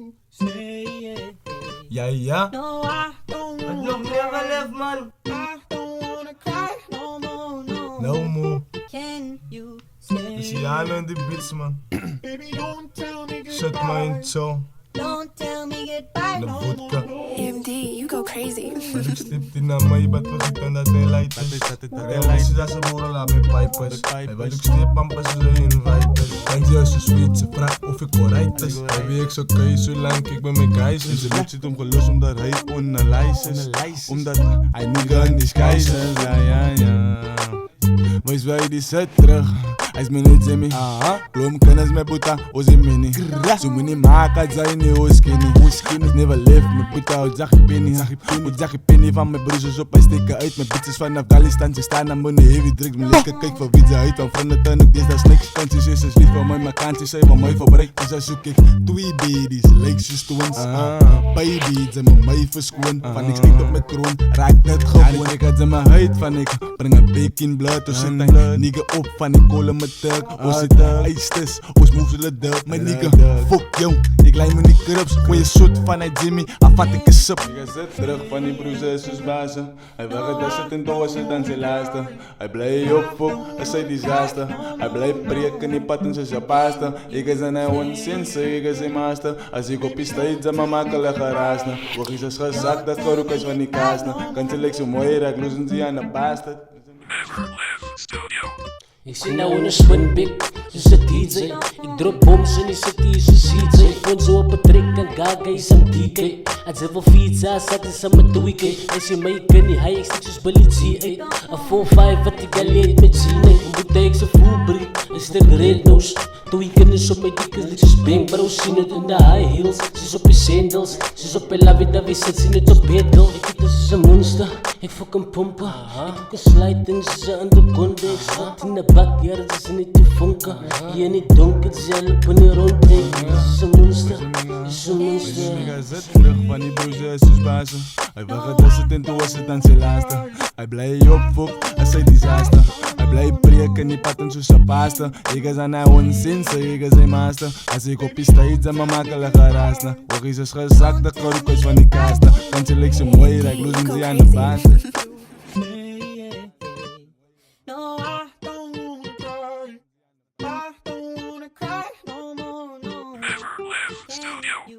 you stay? Ja. No, I don't Het wanna nog never left, man. I don't wanna cry no more, no. No more. Can you stay? Luciano en de beats, man. Baby, don't tell me Shut my goodbye. zo. Don't tell me goodbye. De No, vodka. MD, you go crazy. Ik stip die naar mij, wat vergiet dan dat hij light is. En mensen dat ze horen, laat me pipers. Hij wil ik stip pampers, ze inviters. Kan je als je sweet, ze vraagt of ik alright is. Hij weet ik zo kun je zolang ik ben mijn guys. Ze lukt het omgelost omdat hij on een lijst is. Omdat hij nigga in disguise is. Ja. Wees wij die zet terug. Hij is me niet Jimmy. Klom kennis met Buddha, ozi mini. Zo me niet maken, zij niet hoe skinny. Is never live met Buddha, hoe zag je penny. Hoe zag je penny van mijn broers op, hij steken uit. Mijn bitches van Afghanistan, ze staan aan mijn heavy drugs. Mijn lekker kijk van wie ze uit. Van vrienden tuin ook, dit dat snakes. Kantjes is lief van mij, maar kantjes zijn van mij verbreid. Dus als zoek ik 2 babies, lijkt ze twins. Baby, ze me mij verschoon. Van ik steek op mijn kroon, raak net gewoon. Ik had ze mijn huid van ik, breng een beek in bloed. Dus zit een nigga op van ik kolen met tuk. Ons zit ijstes, ons move zullen dub. Mijn nigga, fuck jong, ik lijm me niet krups. Gooi je soort van hij Jimmy, afvat ik een sub. Nigga zit terug van die broers en zus bazen. Hij wil het dat zit in dozen dan zijn laatste. Hij blij op fuck, dat is een disaster. Hij blijft preken, die patten zijn japaasten. Ik is een onzins, ik is een master. Als ik op je steeds zijn maar makkelijk geraasne. Wog is gezakt, dat korok is van die kaasne. Kan ze lijkt zo mooi, raak lozen ze aan de bastard. Ik zit nou in een swinbik, dus een DJ. Ik drop bombs en die city is een CJ. Ik vond zo op een trick en gaga is een DK. Hij zei wel pizza, zat is aan mijn tweaken. Hij zei mij ken niet, hij is niet zoals Billy G. Een 4-5 wat ik alleen met G. Nee, hoe moet ik zijn voelbrief? Een stuk red nose. Tweaken is op mijn dikke liedjes bang bro. Zien het in de high heels. Ze is op je sandals. Ze is op je la vida, we zet zien het op bedel. Ik weet dat ze is een monster. Ik fuck een pompen. Ik fuck een slide en ze zijn aan de konde. Ik zat in de backyard, ze zijn niet te vonken. Hier niet donker, ze helpen niet rond. Ze is een monster. Ze is een monster. Nigga zit terug van die broers en zus bazen. Hij wil het dat zit in dozen dan zijn laatste. Hij blij op fuck, dat is een disaster. Hij blijft preken, die patten zo sapaasten. Ik is aan hij onzins, ik is een master. Als ik op je steeds en me makkelijk geraasne. Wog is gezakt, de korok is van die kaasten. Kan ze lijkt zo mooi, rijk lozen ze aan de bastard. No, I don't wanna cry. I don't wanna cry no more, no. Can you